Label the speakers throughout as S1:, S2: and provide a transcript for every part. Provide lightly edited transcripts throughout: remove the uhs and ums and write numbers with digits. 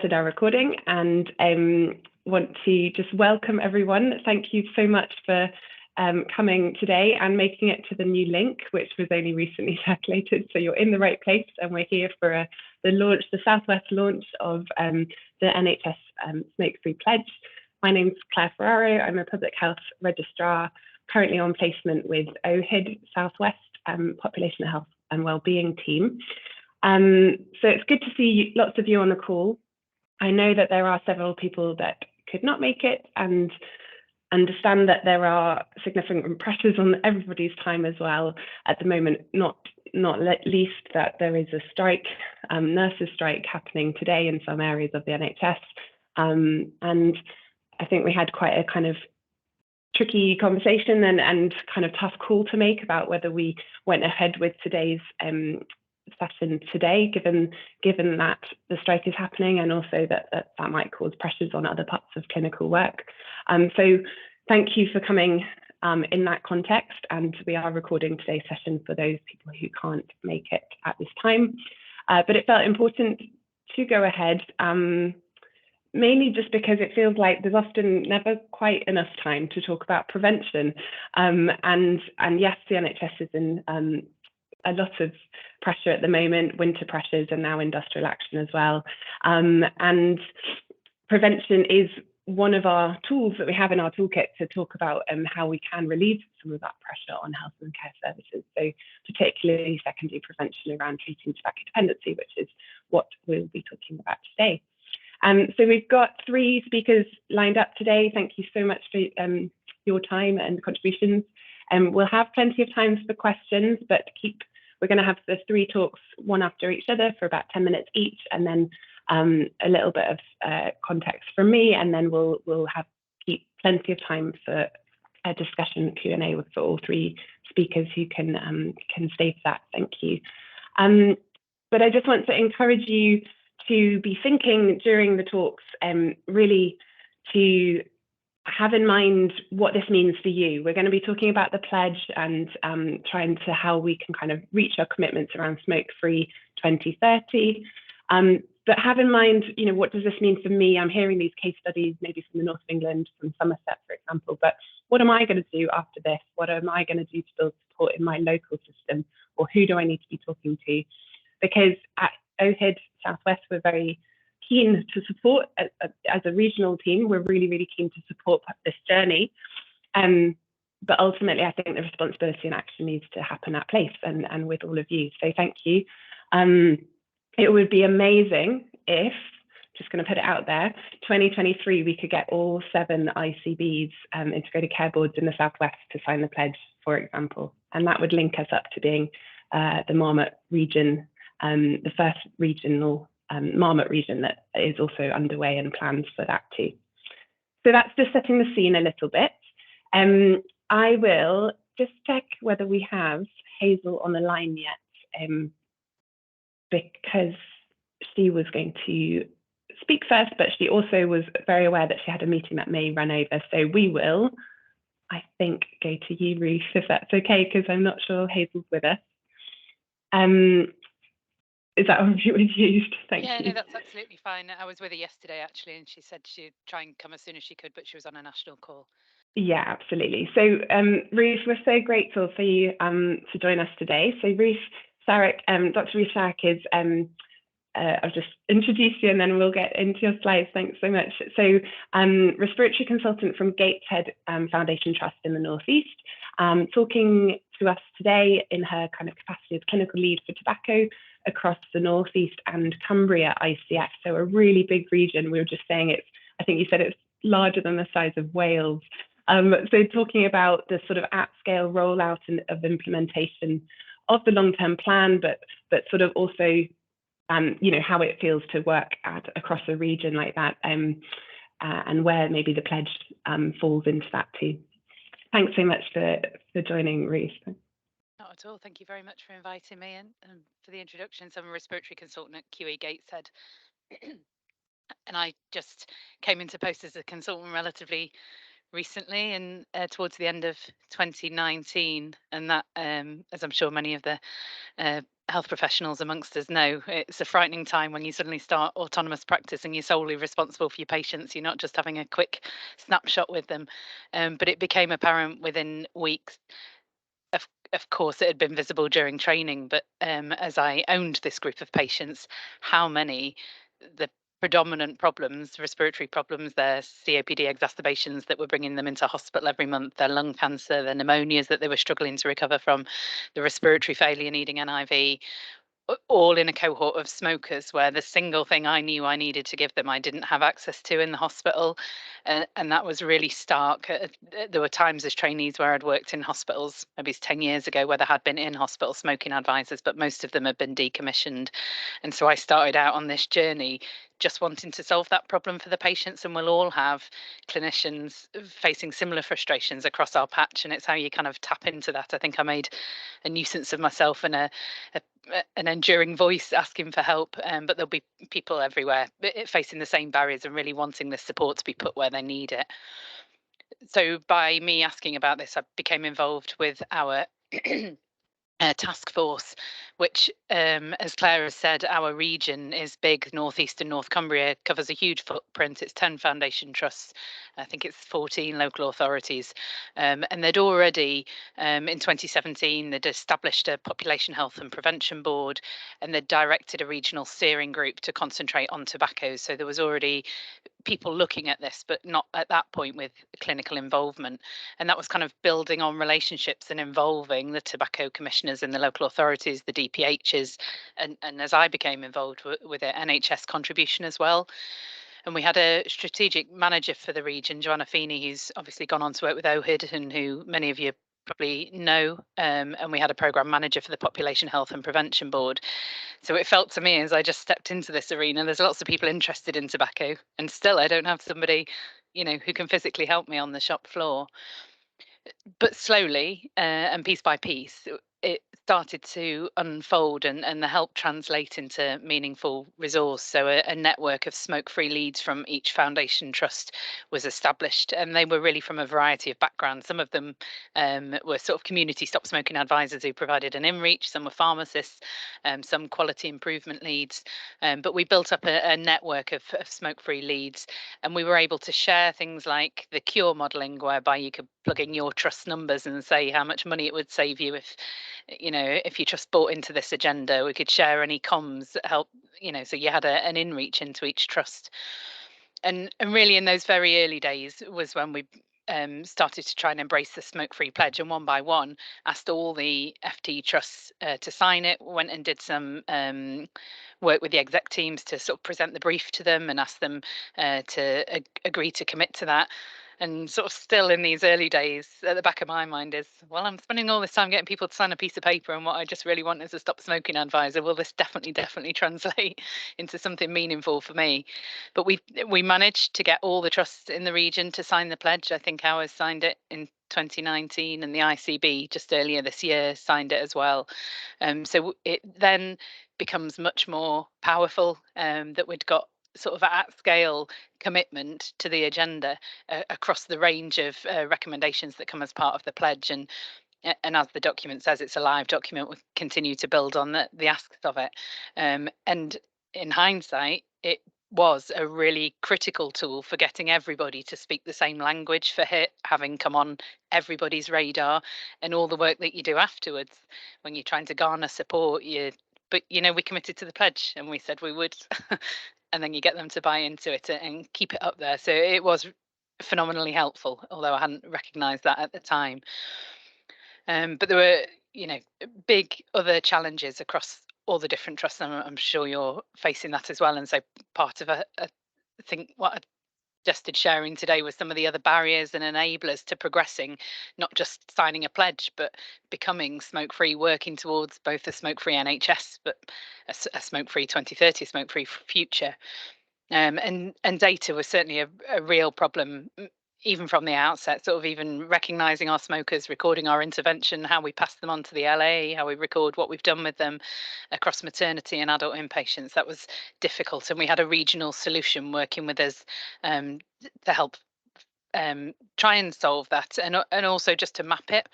S1: our recording and want to just welcome everyone. Thank you so much for coming today and making it to the new link, which was only recently circulated. So you're in the right place, and we're here for the South West launch of the NHS SmokeFree Pledge. My name's Claire Ferraro. I'm a public health registrar, currently on placement with OHID South West Population Health and Wellbeing Team. So it's good to see lots of you on the call. I know that there are several people that could not make it, and understand that there are significant pressures on everybody's time as well at the moment, not least that there is a strike, nurses strike happening today in some areas of the NHS. And I think we had quite a kind of tricky conversation and kind of tough call to make about whether we went ahead with today's session today, given that the strike is happening, and also that might cause pressures on other parts of clinical work. So thank you for coming in that context, and we are recording today's session for those people who can't make it at this time. But it felt important to go ahead, mainly just because it feels like there's often never quite enough time to talk about prevention. And yes, the NHS is in a lot of pressure at the moment, winter pressures, and now industrial action as well. And prevention is one of our tools that we have in our toolkit to talk about how we can relieve some of that pressure on health and care services. So particularly secondary prevention around treating tobacco dependency, which is what we'll be talking about today. So we've got 3 speakers lined up today. Thank you so much for your time and contributions. We'll have plenty of time for questions, but we're going to have the 3 talks one after each other for about 10 minutes each, and then a little bit of context from me, and then we'll keep plenty of time for a discussion Q&A for all 3 speakers who can stay for that. Thank you. But I just want to encourage you to be thinking during the talks, really to have in mind what this means for you. We're going to be talking about the pledge and trying to how we can kind of reach our commitments around smoke-free 2030. But have in mind, what does this mean for me? I'm hearing these case studies, maybe from the north of England, from Somerset, for example, but what am I going to do after this? What am I going to do to build support in my local system? Or who do I need to be talking to? Because at OHID South West, we're very keen to support as a regional team. We're really, really keen to support this journey. But ultimately, I think the responsibility and action needs to happen at place and with all of you. So thank you. It would be amazing if, just going to put it out there, 2023, we could get all 7 ICBs, integrated care boards in the South West, to sign the pledge, for example. And that would link us up to being the Marmot region, the first regional Marmot region that is also underway and plans for that too. So that's just setting the scene a little bit. I will just check whether we have Hazel on the line yet, because she was going to speak first, but she also was very aware that she had a meeting that may run over. So we will, I think, go to you, Ruth, if that's okay, because I'm not sure Hazel's with us. Is that what you would use? Thank you.
S2: Yeah, no, that's absolutely fine. I was with her yesterday, actually, and she said she'd try and come as soon as she could, but she was on a national call.
S1: Yeah, absolutely. So, Ruth, we're so grateful for you to join us today. So, Ruth Sharrock, Dr. Ruth Sharrock is, I'll just introduce you and then we'll get into your slides. Thanks so much. So, Respiratory Consultant from Gateshead Foundation Trust in the North East, talking to us today in her kind of capacity as clinical lead for tobacco across the North East and Cumbria ICF. So a really big region. We were just saying I think you said it's larger than the size of Wales. So talking about the sort of at-scale rollout of implementation of the long-term plan, but sort of also, how it feels to work across a region like that, and where maybe the pledge falls into that too. Thanks so much for joining, Ruth.
S2: Not at all. Thank you very much for inviting me and for the introduction. So I'm a respiratory consultant at QE Gateshead. And I just came into post as a consultant relatively recently, and towards the end of 2019, and that, as I'm sure many of the uh, health professionals amongst us know, it's a frightening time when you suddenly start autonomous practice and you're solely responsible for your patients. You're not just having a quick snapshot with them. But it became apparent within weeks. Of course, it had been visible during training, but as I owned this group of patients, how many the predominant problems, respiratory problems, their COPD exacerbations that were bringing them into hospital every month, their lung cancer, their pneumonias that they were struggling to recover from, the respiratory failure needing NIV, all in a cohort of smokers where the single thing I knew I needed to give them, I didn't have access to in the hospital. And that was really stark. There were times as trainees where I'd worked in hospitals, maybe 10 years ago, where there had been in hospital smoking advisors, but most of them had been decommissioned. And so I started out on this journey just wanting to solve that problem for the patients. And we'll all have clinicians facing similar frustrations across our patch. And it's how you kind of tap into that. I think I made a nuisance of myself and an enduring voice asking for help, but there'll be people everywhere facing the same barriers and really wanting this support to be put where they need it. So by me asking about this, I became involved with our Taskforce, which, as Claire has said, our region is big. North East and North Cumbria covers a huge footprint. It's 10 foundation trusts. I think it's 14 local authorities. And they'd already, in 2017, they'd established a population health and prevention board, and they'd directed a regional steering group to concentrate on tobacco. So there was already people looking at this, but not at that point with clinical involvement. And that was kind of building on relationships and involving the tobacco commissioners in the local authorities, the DPHs, and as I became involved with it, NHS contribution as well. And we had a strategic manager for the region, Joanna Feeney, who's obviously gone on to work with OHID and who many of you probably know. And we had a programme manager for the Population Health and Prevention Board. So it felt to me as I just stepped into this arena, there's lots of people interested in tobacco, and still I don't have somebody, who can physically help me on the shop floor. But slowly, and piece by piece, it started to unfold and the help translate into meaningful resource. So a network of smoke-free leads from each foundation trust was established, and they were really from a variety of backgrounds. Some of them were sort of community stop smoking advisors who provided an in-reach, some were pharmacists, some quality improvement leads. But we built up a network of smoke-free leads, and we were able to share things like the cure modelling, whereby you could plug in your trust numbers and say how much money it would save you if you trust bought into this agenda. We could share any comms that help, so you had an in-reach into each trust. And really in those very early days was when we started to try and embrace the smoke-free pledge, and one by one asked all the FT trusts to sign it. Went and did some work with the exec teams to sort of present the brief to them and ask them to agree to commit to that. And sort of still in these early days, at the back of my mind is, well, I'm spending all this time getting people to sign a piece of paper, and what I just really want is a stop smoking advisor. Will this definitely translate into something meaningful for me? But we managed to get all the trusts in the region to sign the pledge. I think ours signed it in 2019, and the ICB just earlier this year signed it as well. So it then becomes much more powerful, that we'd got sort of at scale commitment to the agenda across the range of recommendations that come as part of the pledge. And as the document says, it's a live document. We continue to build on the asks of it. And in hindsight, it was a really critical tool for getting everybody to speak the same language, for having come on everybody's radar, and all the work that you do afterwards when you're trying to garner support. But we committed to the pledge and we said we would. And then you get them to buy into it and keep it up there. So it was phenomenally helpful, although I hadn't recognised that at the time. But there were, big other challenges across all the different trusts, and I'm sure you're facing that as well. And so part of I think what I suggested sharing today was some of the other barriers and enablers to progressing, not just signing a pledge, but becoming smoke-free, working towards both a smoke-free NHS, but a smoke-free 2030, smoke-free future. And data was certainly a real problem, even from the outset, sort of even recognising our smokers, recording our intervention, how we pass them on to the LA, how we record what we've done with them across maternity and adult inpatients. That was difficult, and we had a regional solution working with us to help try and solve that, and also just to map it.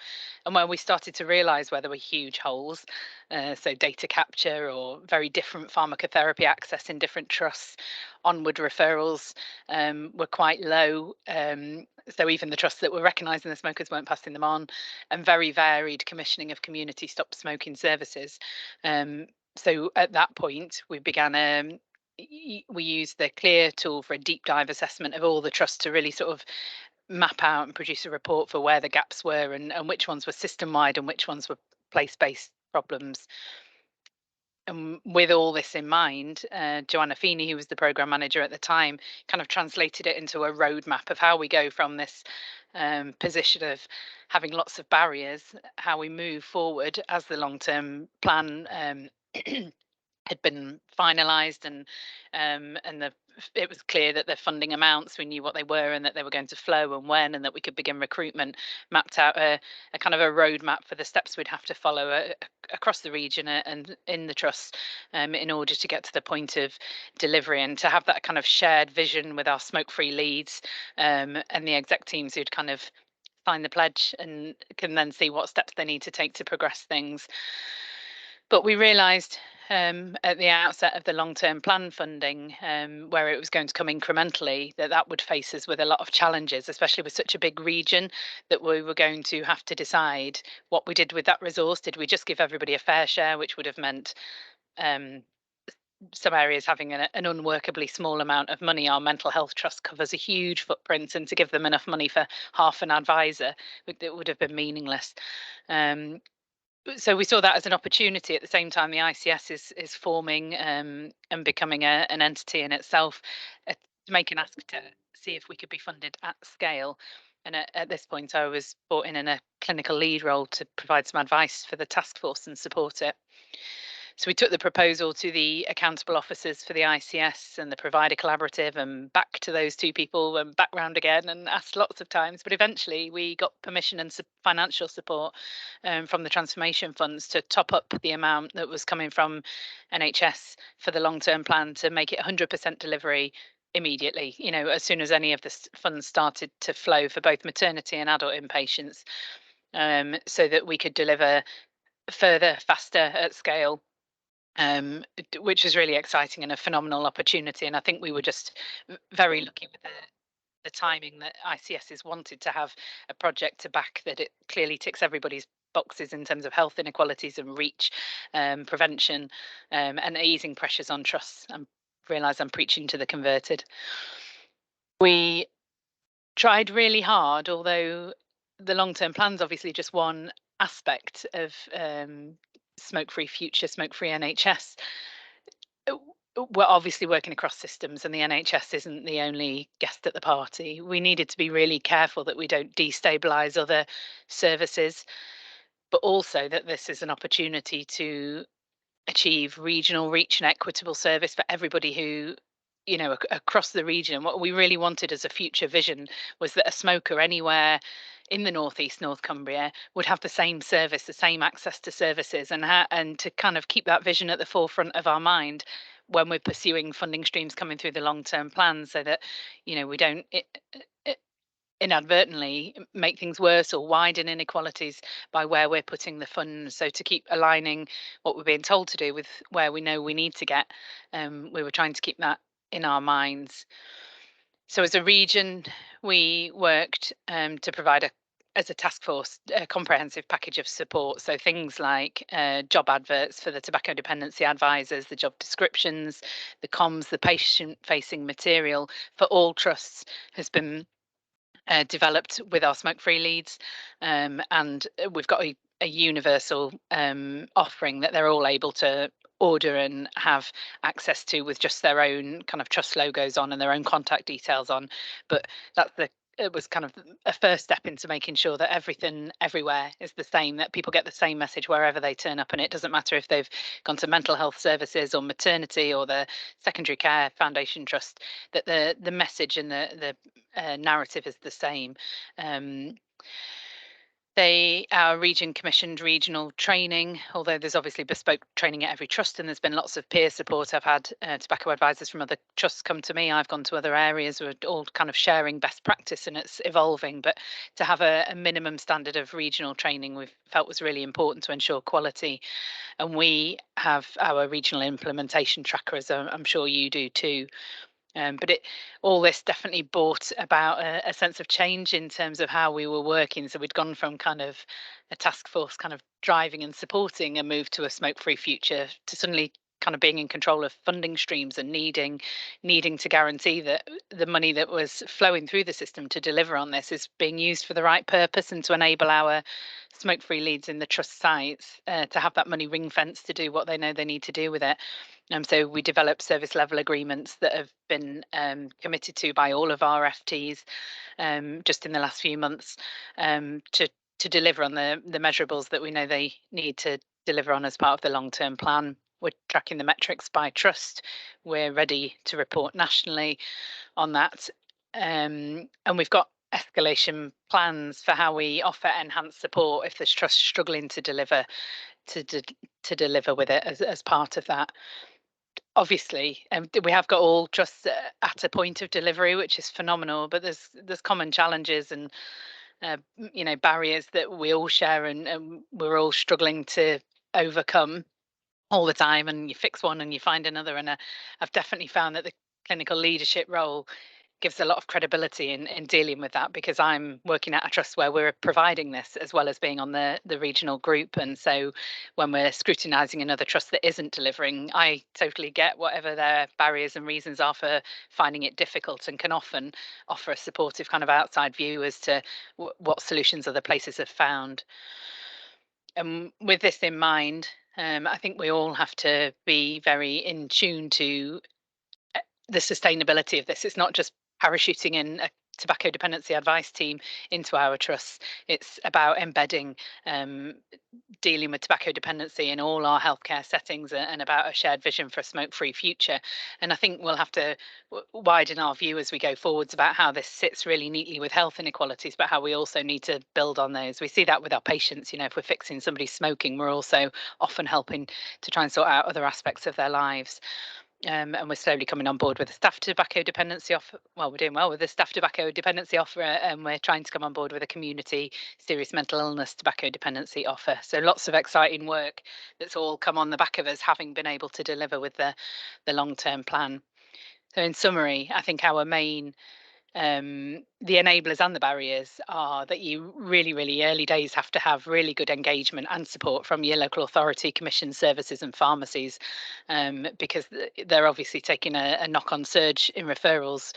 S2: And when we started to realise where there were huge holes, so data capture or very different pharmacotherapy access in different trusts, onward referrals were quite low. So even the trusts that were recognising the smokers weren't passing them on, and very varied commissioning of community stop smoking services. So at that point, we began we used the Clear tool for a deep dive assessment of all the trusts to really sort of map out and produce a report for where the gaps were, and which ones were system wide and which ones were place based problems. And with all this in mind, Joanna Feeney, who was the program manager at the time, kind of translated it into a roadmap of how we go from this position of having lots of barriers, how we move forward as the long term plan had been finalised, and it was clear that the funding amounts, we knew what they were and that they were going to flow and when, and that we could begin recruitment. Mapped out a kind of a roadmap for the steps we'd have to follow across the region and in the trust, in order to get to the point of delivery, and to have that kind of shared vision with our smoke-free leads, and the exec teams who'd kind of sign the pledge and can then see what steps they need to take to progress things. But we realised at the outset of the long-term plan funding, where it was going to come incrementally, that would face us with a lot of challenges, especially with such a big region, that we were going to have to decide what we did with that resource. Did we just give everybody a fair share, which would have meant some areas having an unworkably small amount of money? Our mental health trust covers a huge footprint, and to give them enough money for half an advisor, it would have been meaningless. So we saw that as an opportunity. At the same time, the ICS is forming and becoming an entity in itself, to make an ask to see if we could be funded at scale. And at this point, I was brought in a clinical lead role to provide some advice for the Taskforce and support it. So we took the proposal to the accountable officers for the ICS and the provider collaborative, and back to those two people and back round again, and asked lots of times. But eventually we got permission and financial support from the transformation funds to top up the amount that was coming from NHS for the long-term plan, to make it 100% delivery immediately, as soon as any of the funds started to flow for both maternity and adult inpatients, so that we could deliver further, faster, at scale, which was really exciting and a phenomenal opportunity. And I think we were just very lucky with the timing, that ICSs wanted to have a project to back that it clearly ticks everybody's boxes in terms of health inequalities and reach, prevention, and easing pressures on trusts. I realise I'm preaching to the converted. We tried really hard, although the long-term plan's obviously just one aspect of smoke-free future, smoke-free NHS. We're obviously working across systems, and the NHS isn't the only guest at the party. We needed to be really careful that we don't destabilise other services, but also that this is an opportunity to achieve regional reach and equitable service for everybody who, across the region. What we really wanted as a future vision was that a smoker anywhere in the northeast North Cumbria would have the same service, the same access to services, and to kind of keep that vision at the forefront of our mind when we're pursuing funding streams coming through the long-term plan, so that we don't inadvertently make things worse or widen inequalities by where we're putting the funds. So to keep aligning what we're being told to do with where we know we need to get, we were trying to keep that in our minds. So as a region, we worked to provide as a task force, a comprehensive package of support. So things like job adverts for the tobacco dependency advisors, the job descriptions, the comms, the patient-facing material for all trusts has been developed with our smoke-free leads, and we've got a universal offering that they're all able to order and have access to, with just their own kind of trust logos on and their own contact details on. But it was kind of a first step into making sure that everything everywhere is the same, that people get the same message wherever they turn up, and it doesn't matter if they've gone to mental health services or maternity or the secondary care foundation trust, that the message and the narrative is the same. Our region commissioned regional training, although there's obviously bespoke training at every trust, and there's been lots of peer support. I've had tobacco advisors from other trusts come to me. I've gone to other areas. We're all kind of sharing best practice, and it's evolving. But to have a minimum standard of regional training, we've felt was really important to ensure quality. And we have our regional implementation tracker, as I'm sure you do too. But all this definitely brought about a sense of change in terms of how we were working. So we'd gone from kind of a task force kind of driving and supporting a move to a smoke-free future to suddenly kind of being in control of funding streams and needing to guarantee that the money that was flowing through the system to deliver on this is being used for the right purpose and to enable our smoke-free leads in the trust sites to have that money ring fenced to do what they know they need to do with it. So we developed service level agreements that have been committed to by all of our FTs just in the last few months to deliver on the measurables that we know they need to deliver on as part of the long-term plan. We're tracking the metrics by trust. We're ready to report nationally on that. And we've got escalation plans for how we offer enhanced support if there's trust struggling to deliver deliver with it as part of that. Obviously, we have got all trusts at a point of delivery, which is phenomenal. But there's common challenges and barriers that we all share, and we're all struggling to overcome all the time. And you fix one and you find another. And I've definitely found that the clinical leadership role gives a lot of credibility in dealing with that, because I'm working at a trust where we're providing this as well as being on the regional group. And so when we're scrutinising another trust that isn't delivering, I totally get whatever their barriers and reasons are for finding it difficult, and can often offer a supportive kind of outside view as to what solutions other places have found. And with this in mind, I think we all have to be very in tune to the sustainability of this. It's not just parachuting in a tobacco dependency advice team into our trusts. It's about embedding dealing with tobacco dependency in all our healthcare settings, and about a shared vision for a smoke-free future. And I think we'll have to widen our view as we go forwards about how this sits really neatly with health inequalities, but how we also need to build on those. We see that with our patients. If we're fixing somebody smoking, we're also often helping to try and sort out other aspects of their lives. And we're slowly coming on board with the staff tobacco dependency offer. Well, we're doing well with the staff tobacco dependency offer, and we're trying to come on board with a community serious mental illness tobacco dependency offer. So lots of exciting work that's all come on the back of us having been able to deliver with the long-term plan. So in summary, I think our main the enablers and the barriers are that you really early days have to have really good engagement and support from your local authority, commission services and pharmacies, because they're obviously taking a knock-on surge in referrals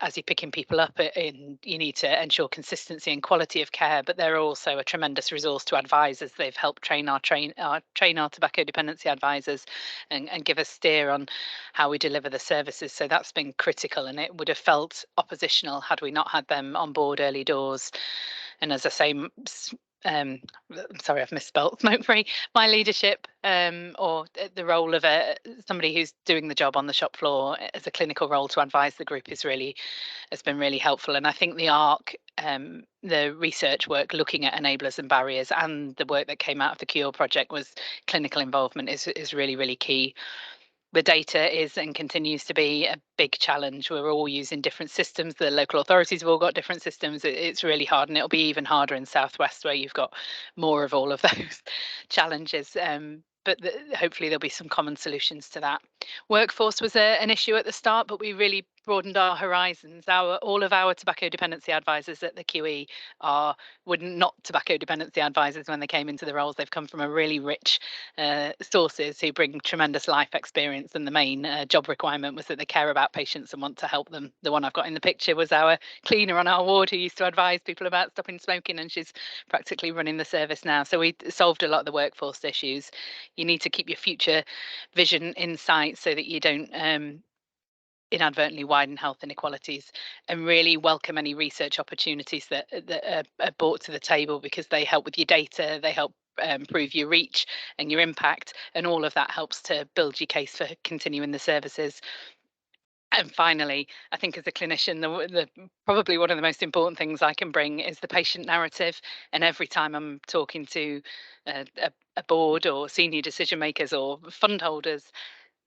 S2: as you're picking people up. You need to ensure consistency and quality of care, but they're also a tremendous resource to advisors. They've helped train our tobacco dependency advisors and give us steer on how we deliver the services. So that's been critical, and it would have felt oppositional had we not had them on board early doors. And as I say, I'm sorry, I've misspelt smoke-free. My leadership, or the role of somebody who's doing the job on the shop floor as a clinical role to advise the group has been really helpful. And I think the ARC, the research work looking at enablers and barriers, and the work that came out of the Cure project was clinical involvement is really key. The data is and continues to be a big challenge. We're all using different systems. The local authorities have all got different systems. It's really hard, and it'll be even harder in South West, where you've got more of all of those challenges. But hopefully there'll be some common solutions to that. Workforce was an issue at the start, but we really broadened our horizons. All of our tobacco dependency advisors at the QE were not tobacco dependency advisors when they came into the roles. They've come from a really rich sources who bring tremendous life experience, and the main job requirement was that they care about patients and want to help them. The one I've got in the picture was our cleaner on our ward, who used to advise people about stopping smoking, and she's practically running the service now. So we solved a lot of the workforce issues. You need to keep your future vision in sight so that you don't inadvertently widen health inequalities, and really welcome any research opportunities that are brought to the table, because they help with your data, they help improve your reach and your impact, and all of that helps to build your case for continuing the services. And finally, I think as a clinician, the probably one of the most important things I can bring is the patient narrative. And every time I'm talking to a board or senior decision makers or fund holders,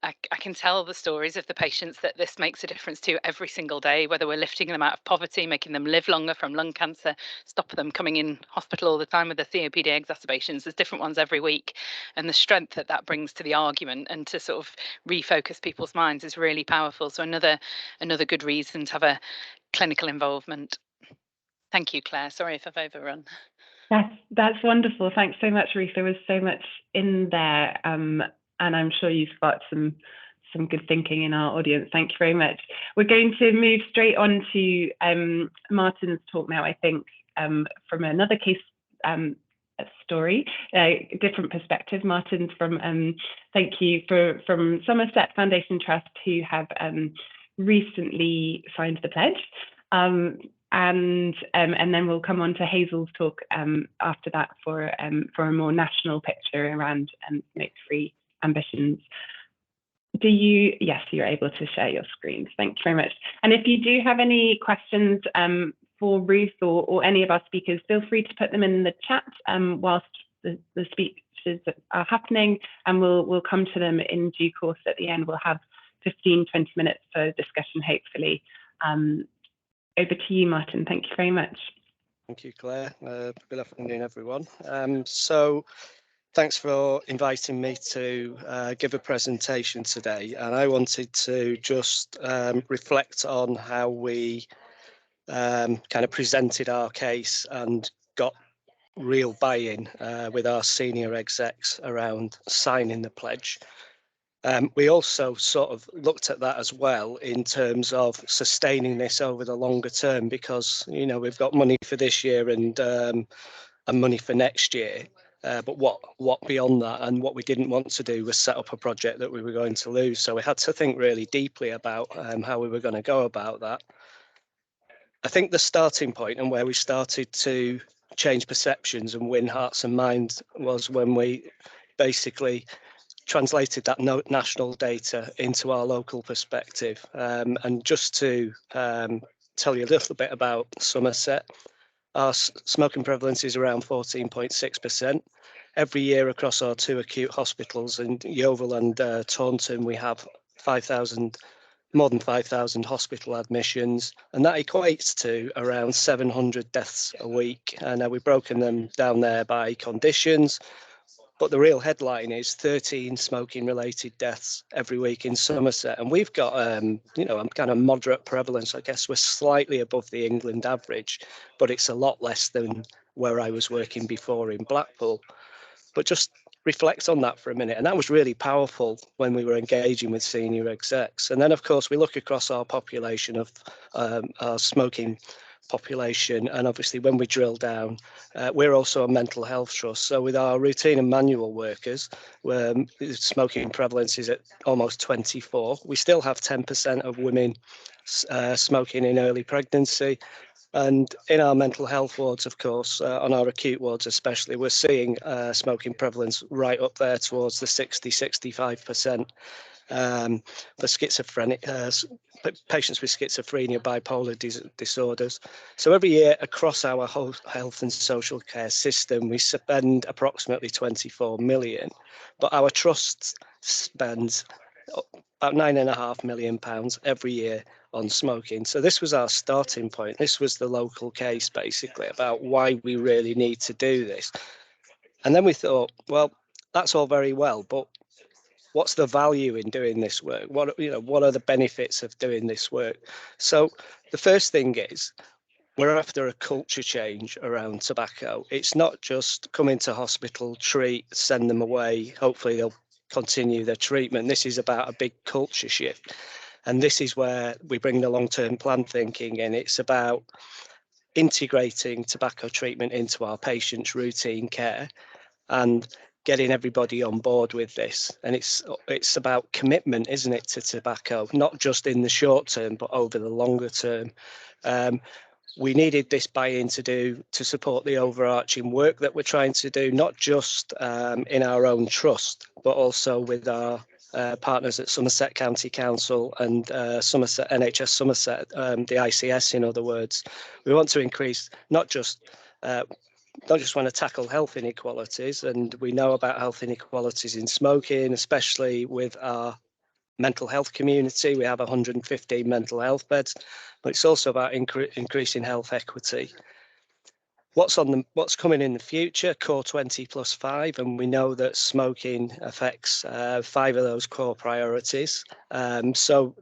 S2: I can tell the stories of the patients that this makes a difference to every single day, whether we're lifting them out of poverty, making them live longer from lung cancer, stop them coming in hospital all the time with the COPD exacerbations. There's different ones every week. And the strength that that brings to the argument and to sort of refocus people's minds is really powerful. So another good reason to have a clinical involvement. Thank you, Claire. Sorry if I've overrun.
S1: That's wonderful. Thanks so much, Ruth. There was so much in there, and I'm sure you've got some good thinking in our audience. Thank you very much. We're going to move straight on to Martin's talk now, I think, from another case story, a different perspective. Martin's from, thank you, from Somerset Foundation Trust, who have recently signed the pledge. And then we'll come on to Hazel's talk after that for a more national picture around smoke-free ambitions. Yes, you're able to share your screens. Thank you very much. And if you do have any questions for Ruth or any of our speakers, feel free to put them in the chat whilst the speeches are happening, and we'll come to them in due course at the end. We'll have 15-20 minutes for discussion, hopefully. Over to you, Martin. Thank you very much.
S3: Thank you, Claire. Good afternoon, everyone. So thanks for inviting me to give a presentation today. And I wanted to just reflect on how we kind of presented our case and got real buy-in with our senior execs around signing the pledge. We also sort of looked at that as well in terms of sustaining this over the longer term, because, you know, we've got money for this year and money for next year. But what beyond that? And what we didn't want to do was set up a project that we were going to lose. So we had to think really deeply about how we were going to go about that. I think the starting point and where we started to change perceptions and win hearts and minds was when we basically translated that national data into our local perspective. And just to tell you a little bit about Somerset, our smoking prevalence is around 14.6%. Every year across our two acute hospitals in Yeovil and Taunton, we have more than 5,000 hospital admissions, and that equates to around 700 deaths a week. And we've broken them down there by conditions. But the real headline is 13 smoking-related deaths every week in Somerset, and we've got, you know, a kind of moderate prevalence. I guess we're slightly above the England average, but it's a lot less than where I was working before in Blackpool. But just reflect on that for a minute, and that was really powerful when we were engaging with senior execs. And then, of course, we look across our population of our smoking population, and obviously when we drill down, we're also a mental health trust. So with our routine and manual workers, where smoking prevalence is at almost 24, we still have 10% of women smoking in early pregnancy. And in our mental health wards, of course, on our acute wards especially, we're seeing smoking prevalence right up there towards the 60-65%. For schizophrenic patients with schizophrenia, bipolar disorders. So every year across our whole health and social care system, we spend approximately 24 million, but our trust spends about £9.5 million every year on smoking. So this was our starting point. This was the local case, basically, about why we really need to do this. And then we thought, well, that's all very well, but what's the value in doing this work? What are the benefits of doing this work? So the first thing is, we're after a culture change around tobacco. It's not just come into hospital, treat, send them away. Hopefully they'll continue their treatment. This is about a big culture shift. And this is where we bring the long-term plan thinking in. It's about integrating tobacco treatment into our patients' routine care and getting everybody on board with this. And it's about commitment, isn't it, to tobacco, not just in the short term, but over the longer term. We needed this buy-in to support the overarching work that we're trying to do, not just in our own trust, but also with our partners at Somerset County Council and Somerset NHS Somerset, the ICS in other words. We want to increase not just want to tackle health inequalities, and we know about health inequalities in smoking, especially with our mental health community. We have 115 mental health beds, but it's also about increasing health equity. What's coming in the future? Core 20+5, and we know that smoking affects 5 of those core priorities. So,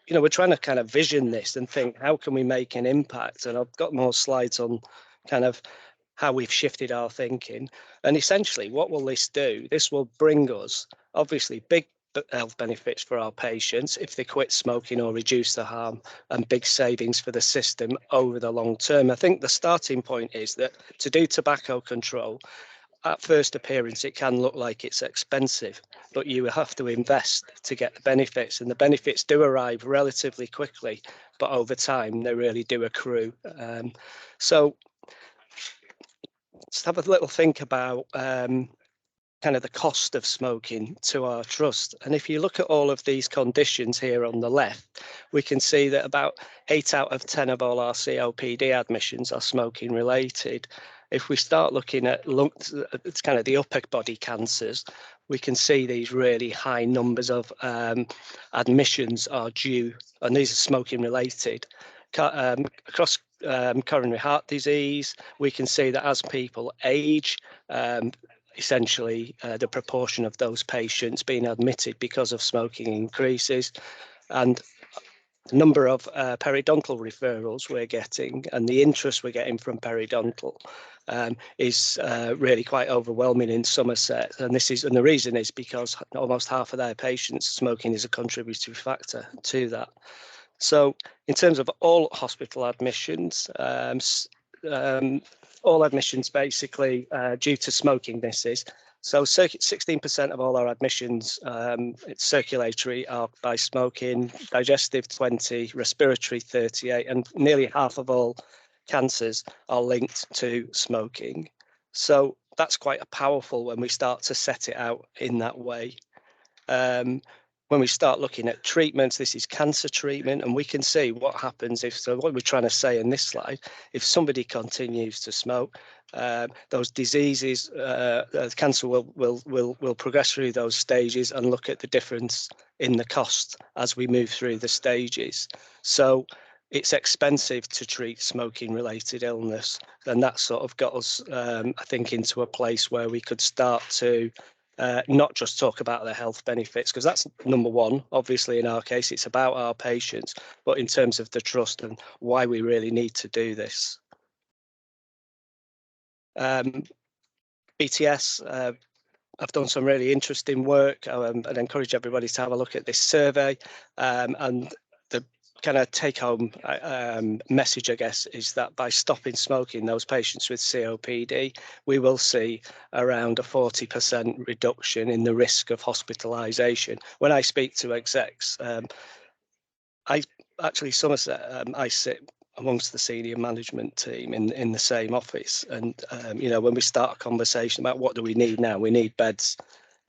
S3: we're trying to kind of vision this and think, how can we make an impact? And I've got more slides on kind of how we've shifted our thinking. And essentially, what will this do? This will bring us, obviously, big health benefits for our patients if they quit smoking or reduce the harm, and big savings for the system over the long term. I think the starting point is that to do tobacco control, at first appearance, it can look like it's expensive, but you have to invest to get the benefits, and the benefits do arrive relatively quickly, but over time they really do accrue. So let's have a little think about kind of the cost of smoking to our trust. And if you look at all of these conditions here on the left, we can see that about 8 out of 10 of all our COPD admissions are smoking related. If we start looking at it's kind of the upper body cancers, we can see these really high numbers of admissions are due, and these are smoking related. Across coronary heart disease, we can see that as people age, essentially the proportion of those patients being admitted because of smoking increases, and the number of periodontal referrals we're getting and the interest we're getting from periodontal is really quite overwhelming in Somerset. And the reason is because almost half of their patients, smoking is a contributory factor to that. So in terms of all hospital admissions, all admissions basically due to smoking misses. So 16% of all our admissions, it's circulatory, are by smoking, digestive 20, respiratory 38, and nearly half of all cancers are linked to smoking. So that's quite powerful when we start to set it out in that way. When we start looking at treatments, this is cancer treatment, and we can see what happens what we're trying to say in this slide, if somebody continues to smoke, those diseases, cancer will progress through those stages, and look at the difference in the cost as we move through the stages. So it's expensive to treat smoking related illness, and that sort of got us, I think, into a place where we could start to not just talk about the health benefits, because that's number one. Obviously, in our case, it's about our patients, but in terms of the trust and why we really need to do this. BTS, I've done some really interesting work. I'd encourage everybody to have a look at this survey, and the kind of take-home message, I guess, is that by stopping smoking, those patients with COPD, we will see around a 40% reduction in the risk of hospitalisation. When I speak to execs, Somerset, I sit amongst the senior management team in the same office, and when we start a conversation about what do we need now, we need beds.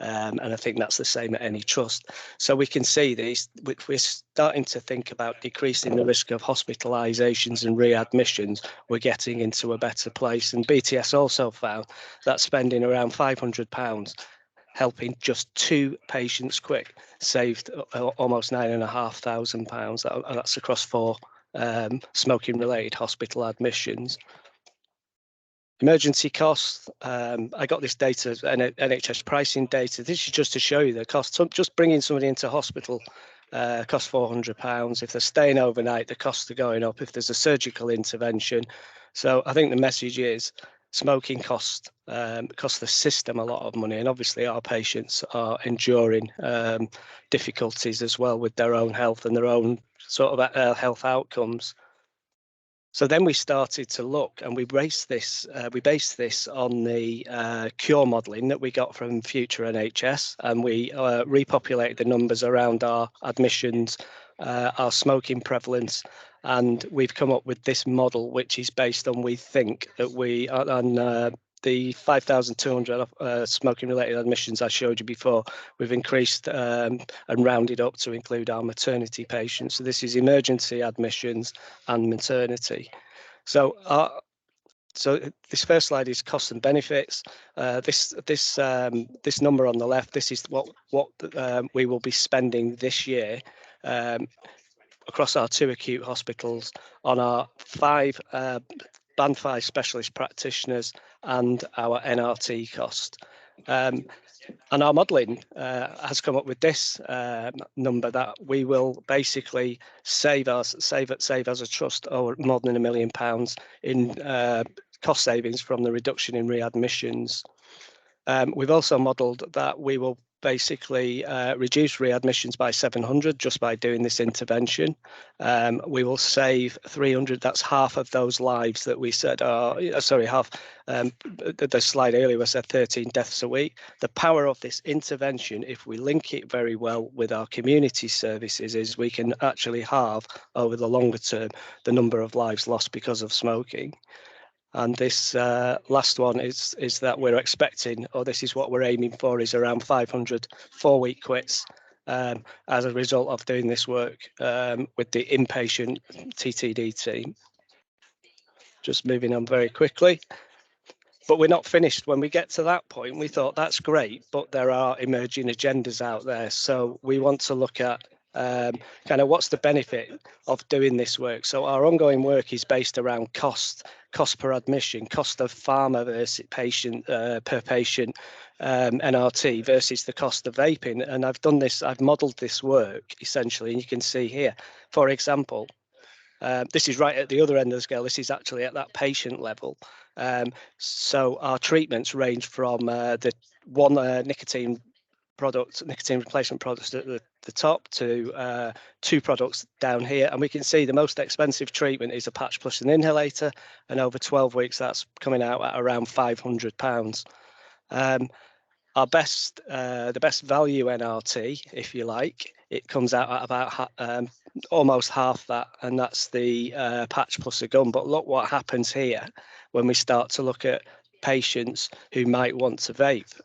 S3: And I think that's the same at any trust. So we can see these, we're starting to think about decreasing the risk of hospitalisations and readmissions. We're getting into a better place. And BTS also found that spending around £500 helping just 2 patients quick saved almost £9,500. That's across 4 smoking related hospital admissions. Emergency costs, I got this data, NHS pricing data. This is just to show you the cost. Just bringing somebody into hospital costs £400. If they're staying overnight, the costs are going up. If there's a surgical intervention. So I think the message is smoking costs the system a lot of money. And obviously our patients are enduring difficulties as well with their own health and their own sort of health outcomes. So then we started to look, and we based this on the cure modelling that we got from Future NHS, and we repopulated the numbers around our admissions, our smoking prevalence, and we've come up with this model, which is based on, we think that the 5,200 smoking-related admissions I showed you before, we've increased and rounded up to include our maternity patients. So this is emergency admissions and maternity. So this first slide is costs and benefits. This number on the left, this is what we will be spending this year across our 2 acute hospitals on our 5 Band 5 specialist practitioners and our NRT cost. And our modelling has come up with this number that we will basically save as a trust over more than £1 million in cost savings from the reduction in readmissions. We've also modelled that we will basically reduce readmissions by 700 just by doing this intervention. We will save 300, that's half of those lives that we said are, sorry, half, the slide earlier was said 13 deaths a week. The power of this intervention, if we link it very well with our community services, is we can actually halve over the longer term the number of lives lost because of smoking. And this last one is that we're expecting, or this is what we're aiming for, is around 500 4-week quits as a result of doing this work with the inpatient TTD team. Just moving on very quickly. But we're not finished. When we get to that point, we thought that's great, but there are emerging agendas out there. So we want to look at kind of what's the benefit of doing this work. So our ongoing work is based around cost per admission, cost of pharma versus patient per patient NRT versus the cost of vaping. And I've modelled this work essentially, and you can see here, for example, this is right at the other end of the scale. This is actually at that patient level. So our treatments range from the one nicotine replacement products at the top to 2 products down here. And we can see the most expensive treatment is a patch plus an inhalator. And over 12 weeks, that's coming out at around £500. Our the best value NRT, if you like, it comes out at about almost half that, and that's the patch plus a gum. But look what happens here when we start to look at patients who might want to vape.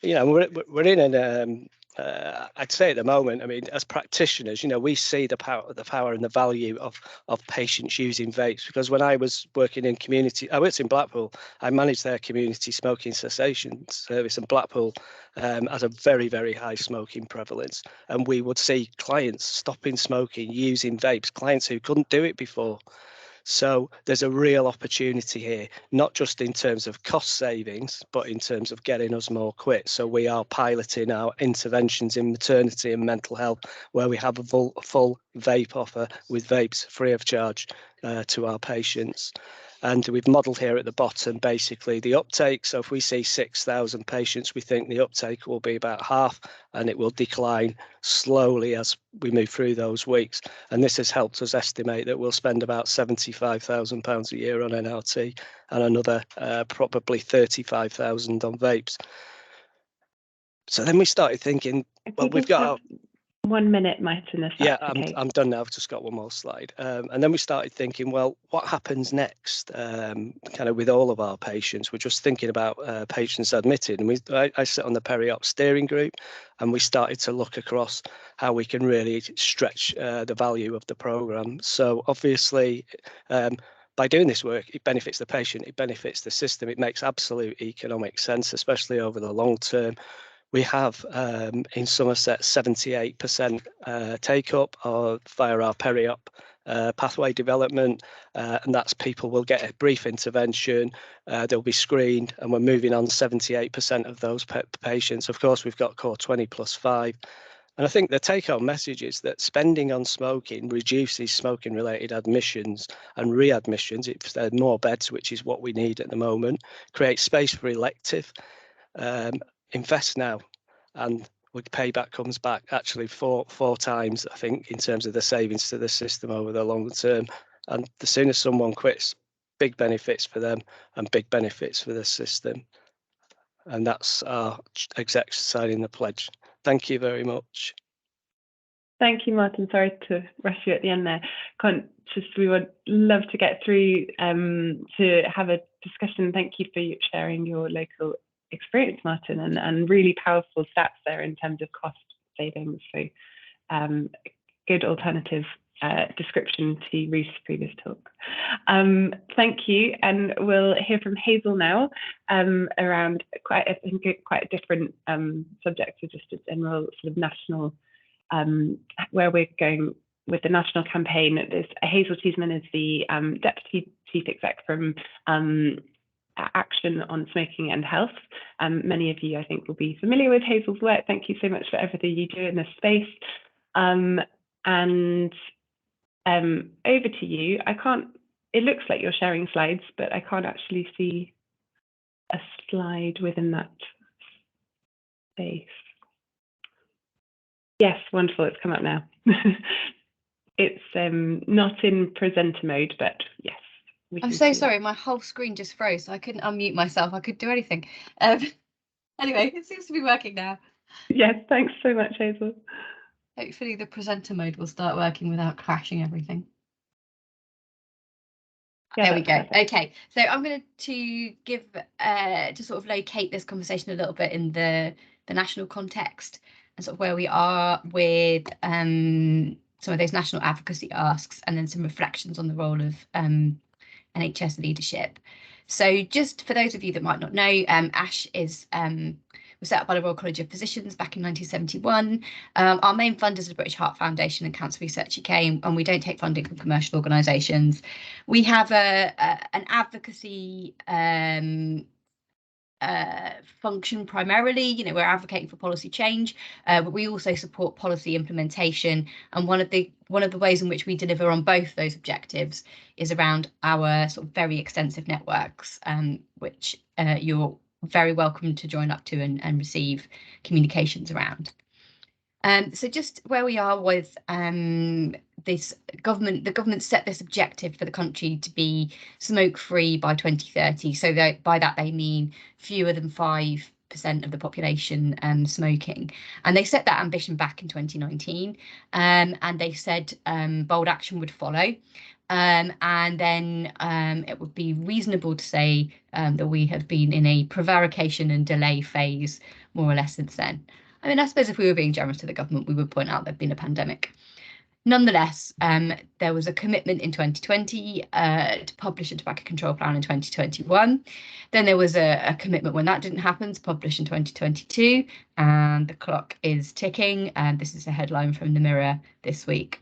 S3: You know, we're in an I'd say at the moment, I mean, as practitioners, you know, we see the power and the value of patients using vapes. Because when I was working in community, I worked in Blackpool, I managed their community smoking cessation service, and Blackpool has a very, very high smoking prevalence. And we would see clients stopping smoking, using vapes, clients who couldn't do it before. So there's a real opportunity here, not just in terms of cost savings, but in terms of getting us more quit. So we are piloting our interventions in maternity and mental health, where we have a full vape offer with vapes free of charge to our patients. And we've modelled here at the bottom basically the uptake. So if we see 6,000 patients, we think the uptake will be about half, and it will decline slowly as we move through those weeks. And this has helped us estimate that we'll spend about £75,000 a year on NRT and another probably 35,000 on vapes. So then we started thinking, well, we've got
S1: 1 minute, Martin.
S3: Yeah, I'm done now. I've just got one more slide. And then we started thinking, well, what happens next? Kind of with all of our patients, we're just thinking about patients admitted. And I sit on the peri-op steering group, and we started to look across how we can really stretch the value of the programme. So obviously, by doing this work, it benefits the patient, it benefits the system, it makes absolute economic sense, especially over the long term. We have in Somerset 78% take up via our peri-op pathway development, and that's people will get a brief intervention, they'll be screened, and we're moving on 78% of those patients. Of course, we've got core 20 plus 5. And I think the take-home message is that spending on smoking reduces smoking-related admissions and readmissions. If there are more beds, which is what we need at the moment, creates space for elective. Invest now, and with payback comes back actually four times, I think, in terms of the savings to the system over the longer term. And the sooner someone quits, big benefits for them and big benefits for the system. And that's our execs signing the pledge. Thank you very much.
S1: Thank you, Martin. Sorry to rush you at the end there. We would love to get through to have a discussion. Thank you for sharing your local experience, Martin, and really powerful stats there in terms of cost savings. So good alternative description to Ruth's previous talk. Thank you, and we'll hear from Hazel now around quite a different subject, so just a general sort of national, where we're going with the national campaign. Hazel Cheeseman is the Deputy Chief Exec from Action on Smoking and Health. Many of you, I think, will be familiar with Hazel's work. Thank you so much for everything you do in this space. Over to you. It looks like you're sharing slides, but I can't actually see a slide within that space. Yes, wonderful, it's come up now. It's not in presenter mode, but yes.
S4: I'm so sorry, my whole screen just froze, so I couldn't unmute myself. I couldn't do anything. Anyway, it seems to be working now.
S1: Yes, thanks so much, Hazel.
S4: Hopefully the presenter mode will start working without crashing everything. Yeah, there we go. Perfect. Okay, so I'm going to give to sort of locate this conversation a little bit in the national context and sort of where we are with some of those national advocacy asks, and then some reflections on the role of NHS leadership. So just for those of you that might not know, ASH was set up by the Royal College of Physicians back in 1971. Our main funders are the British Heart Foundation and Cancer Research UK, and we don't take funding from commercial organisations. We have an advocacy function primarily. You know, we're advocating for policy change, but we also support policy implementation. And one of the ways in which we deliver on both those objectives is around our sort of very extensive networks, which you're very welcome to join up to and receive communications around. So just where we are with this government, the government set this objective for the country to be smoke-free by 2030. So that by that they mean fewer than 5% of the population smoking. And they set that ambition back in 2019, and they said bold action would follow. And then it would be reasonable to say that we have been in a prevarication and delay phase more or less since then. I mean, I suppose if we were being generous to the government, we would point out there'd been a pandemic. Nonetheless, there was a commitment in 2020 to publish a tobacco control plan in 2021. Then there was a commitment when that didn't happen to publish in 2022, and the clock is ticking. And this is a headline from the Mirror this week,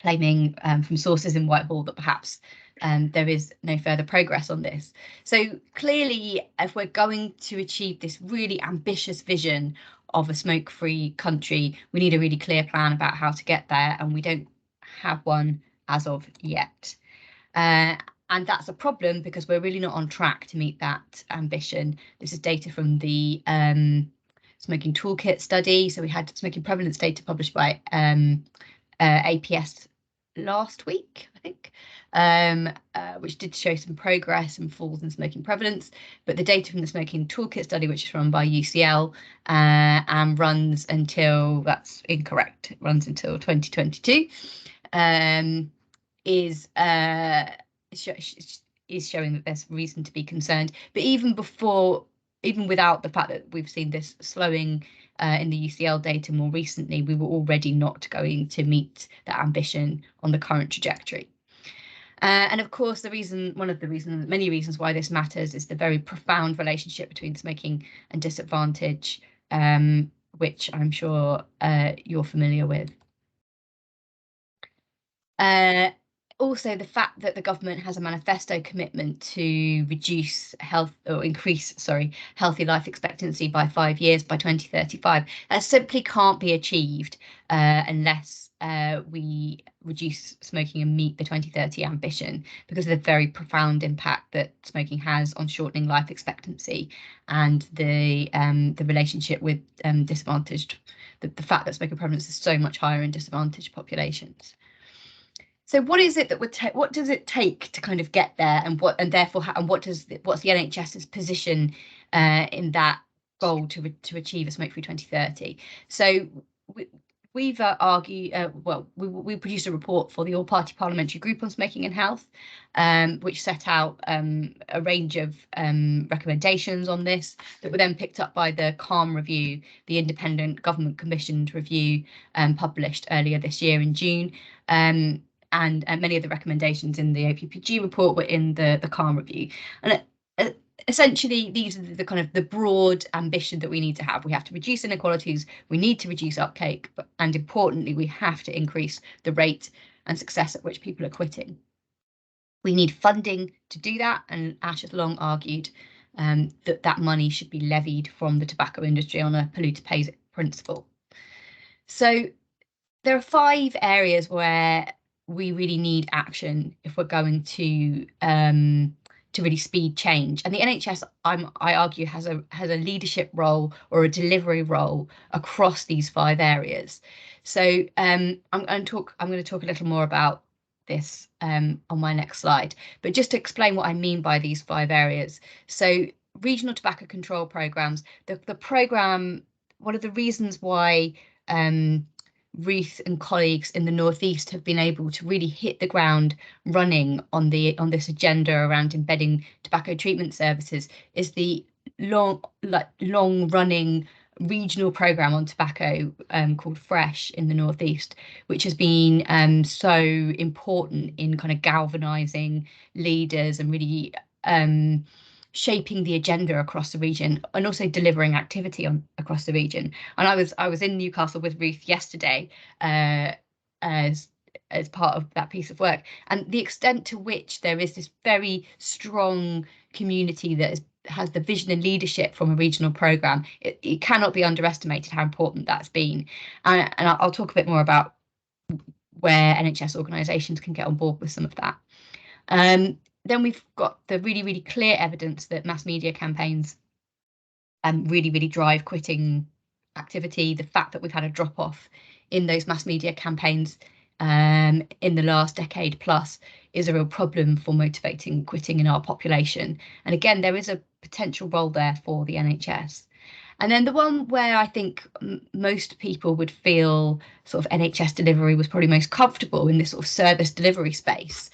S4: claiming from sources in Whitehall that perhaps there is no further progress on this. So clearly, if we're going to achieve this really ambitious vision of a smoke-free country, we need a really clear plan about how to get there, and we don't have one as of yet. And that's a problem because we're really not on track to meet that ambition. This is data from the Smoking Toolkit study. So we had smoking prevalence data published by APS last week, I think, which did show some progress and falls in smoking prevalence. But the data from the Smoking Toolkit study, which is run by UCL and runs until, that's incorrect, it runs until 2022, is showing that there's reason to be concerned. But even without the fact that we've seen this slowing in the UCL data more recently, we were already not going to meet that ambition on the current trajectory. And of course, many reasons why this matters is the very profound relationship between smoking and disadvantage, which I'm sure you're familiar with. Also, the fact that the government has a manifesto commitment to increase healthy life expectancy by 5 years by 2035, that simply can't be achieved unless we reduce smoking and meet the 2030 ambition, because of the very profound impact that smoking has on shortening life expectancy and the relationship with disadvantaged, the fact that smoking prevalence is so much higher in disadvantaged populations. So what is it that what does it take to kind of get there, and what's the NHS's position in that goal to achieve a smoke-free 2030? So we've argued, we produced a report for the All-Party Parliamentary Group on Smoking and Health, which set out a range of recommendations on this that were then picked up by the CALM review, the Independent Government Commissioned review, published earlier this year in June. And many of the recommendations in the OPPG report were in the CALM review. And essentially, these are the kind of the broad ambition that we need to have. We have to reduce inequalities, we need to reduce uptake, and importantly, we have to increase the rate and success at which people are quitting. We need funding to do that, and Ash has long argued that money should be levied from the tobacco industry on a polluter pays principle. So there are 5 areas where we really need action if we're going to really speed change, and the NHS, I argue, has a leadership role or a delivery role across these 5 areas. So I'm going to talk a little more about this on my next slide, but just to explain what I mean by these 5 areas. So regional tobacco control programs, the program, one of the reasons why Ruth and colleagues in the Northeast have been able to really hit the ground running on this agenda around embedding tobacco treatment services is the long running regional programme on tobacco called Fresh in the Northeast, which has been so important in kind of galvanising leaders and really shaping the agenda across the region, and also delivering activity across the region. And I was in Newcastle with Ruth yesterday as part of that piece of work, and the extent to which there is this very strong community that has the vision and leadership from a regional programme, it cannot be underestimated how important that's been. And I'll talk a bit more about where NHS organisations can get on board with some of that. Then we've got the really clear evidence that mass media campaigns really drive quitting activity. The fact that we've had a drop off in those mass media campaigns in the last decade plus is a real problem for motivating quitting in our population. And again, there is a potential role there for the NHS. And then the one where I think most people would feel sort of NHS delivery was probably most comfortable in this sort of service delivery space,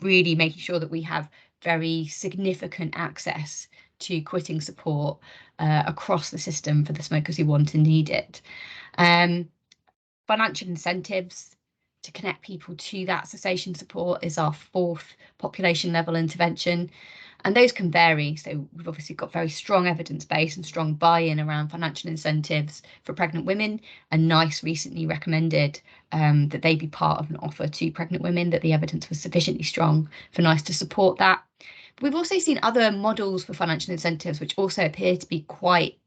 S4: really making sure that we have very significant access to quitting support across the system for the smokers who want and need it. Financial incentives to connect people to that cessation support is our 4th population level intervention. And those can vary. So we've obviously got very strong evidence base and strong buy-in around financial incentives for pregnant women. And NICE recently recommended that they be part of an offer to pregnant women, that the evidence was sufficiently strong for NICE to support that. But we've also seen other models for financial incentives which also appear to be quite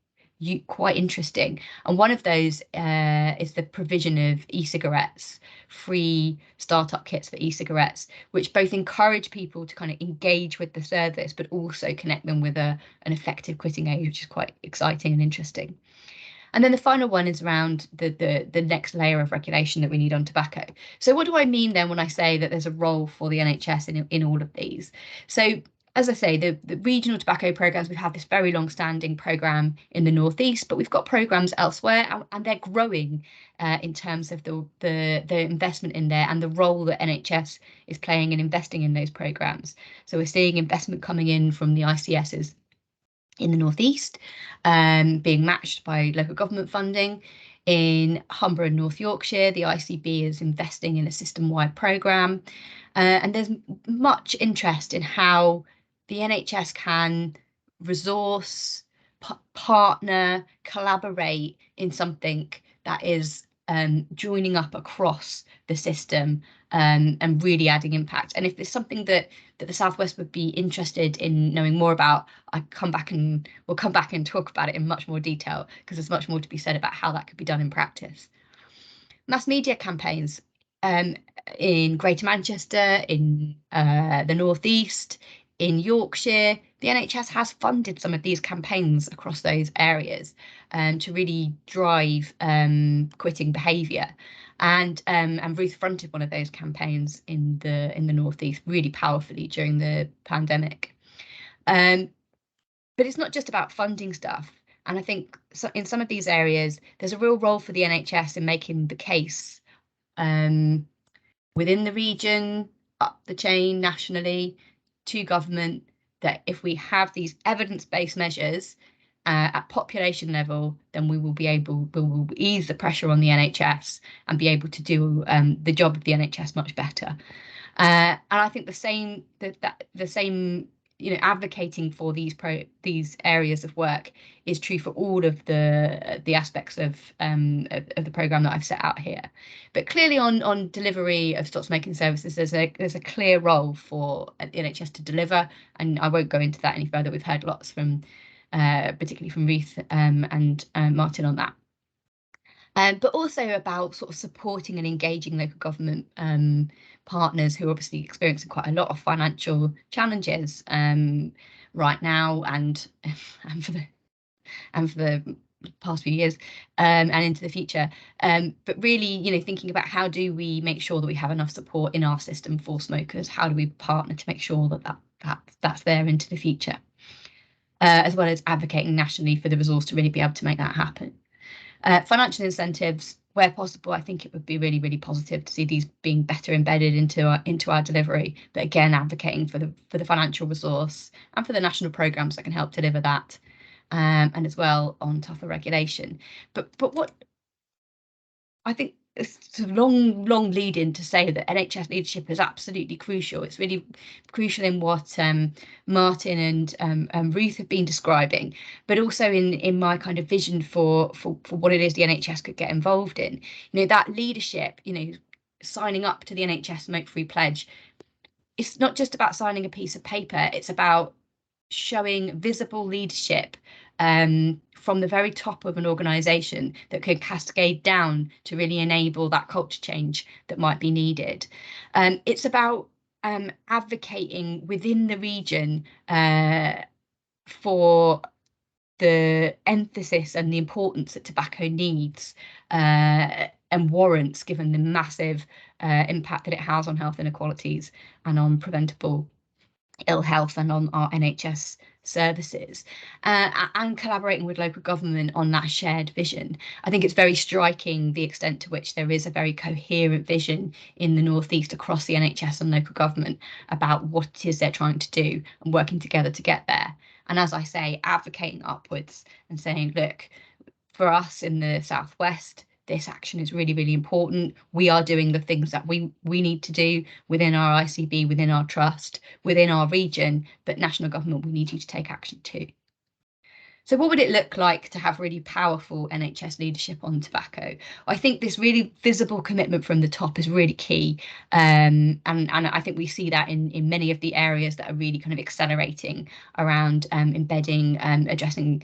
S4: interesting. And one of those is the provision of e-cigarettes, free startup kits for e-cigarettes, which both encourage people to kind of engage with the service, but also connect them with an effective quitting age, which is quite exciting and interesting. And then the final one is around the next layer of regulation that we need on tobacco. So what do I mean then when I say that there's a role for the NHS in all of these? So as I say, the regional tobacco programmes, we've had this very long-standing programme in the Northeast, but we've got programmes elsewhere, and they're growing in terms of the investment in there and the role that NHS is playing in investing in those programmes. So we're seeing investment coming in from the ICSs in the Northeast, being matched by local government funding. In Cumbria and North Yorkshire, the ICB is investing in a system-wide programme, and there's much interest in how the NHS can resource, partner, collaborate in something that is joining up across the system and really adding impact. And if there's something that the South West would be interested in knowing more about, we'll come back and talk about it in much more detail, because there's much more to be said about how that could be done in practice. Mass media campaigns in Greater Manchester, in the Northeast, in Yorkshire, the NHS has funded some of these campaigns across those areas to really drive quitting behaviour. And Ruth fronted one of those campaigns in the Northeast really powerfully during the pandemic. But it's not just about funding stuff. And I think in some of these areas, there's a real role for the NHS in making the case within the region, up the chain, nationally, to government, that if we have these evidence-based measures at population level, then we will ease the pressure on the NHS and be able to do the job of the NHS much better. And I think the same advocating for these areas of work is true for all of the aspects of the programme that I've set out here. But clearly on delivery of stop smoking services, there's a clear role for the NHS to deliver, and I won't go into that any further. We've heard lots from particularly from Ruth and Martin on that. But also about sort of supporting and engaging local government partners who are obviously experiencing quite a lot of financial challenges right now and for the past few years and into the future. But really, thinking about how do we make sure that we have enough support in our system for smokers? How do we partner to make sure that's there into the future? As well as advocating nationally for the resource to really be able to make that happen. Financial incentives, where possible, I think it would be really, really positive to see these being better embedded into our delivery. But again, advocating for the financial resource and for the national programmes that can help deliver that, and as well on tougher regulation. But what I think it's sort of long lead in to say that NHS leadership is absolutely crucial. It's really crucial in what Martin and Ruth have been describing, but also in my kind of vision for what it is the NHS could get involved in. That leadership, signing up to the NHS SmokeFree Pledge. It's not just about signing a piece of paper. It's about showing visible leadership from the very top of an organisation that could cascade down to really enable that culture change that might be needed. It's about advocating within the region for the emphasis and the importance that tobacco needs and warrants, given the massive impact that it has on health inequalities and on preventable ill health and on our NHS services, and collaborating with local government on that shared vision. I think it's very striking the extent to which there is a very coherent vision in the North East across the NHS and local government about what it is they're trying to do and working together to get there. And as I say, advocating upwards and saying, look, for us in the South West, this action is really, really important. We are doing the things that we need to do within our ICB, within our trust, within our region, but national government, we need you to take action too. So what would it look like to have really powerful NHS leadership on tobacco? I think this really visible commitment from the top is really key. And I think we see that in many of the areas that are really kind of accelerating around embedding, addressing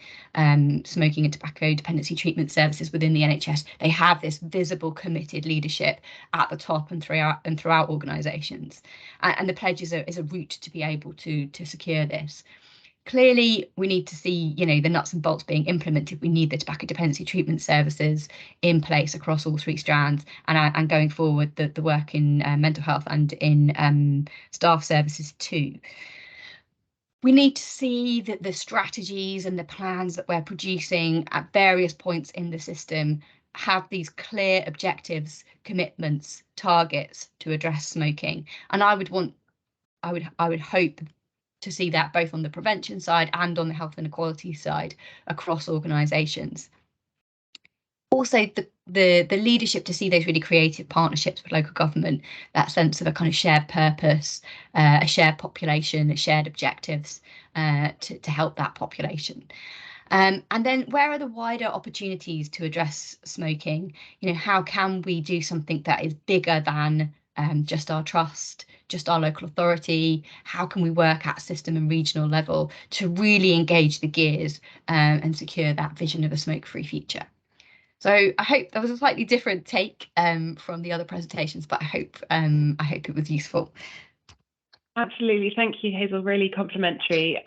S4: smoking and tobacco dependency treatment services within the NHS. They have this visible, committed leadership at the top and throughout organisations. And the pledge is a route to be able to secure this. Clearly, we need to see, the nuts and bolts being implemented. We need the tobacco dependency treatment services in place across all three strands, and going forward, the work in mental health and in staff services too. We need to see that the strategies and the plans that we're producing at various points in the system have these clear objectives, commitments, targets to address smoking. And I would hope to see that both on the prevention side and on the health inequality side across organisations. Also, the leadership to see those really creative partnerships with local government, that sense of a kind of shared purpose, a shared population, a shared objectives to help that population. And then where are the wider opportunities to address smoking? How can we do something that is bigger than just our trust, just our local authority? How can we work at system and regional level to really engage the gears and secure that vision of a smoke-free future? So I hope that was a slightly different take from the other presentations, but I hope it was useful.
S1: Absolutely, thank you, Hazel. Really complimentary,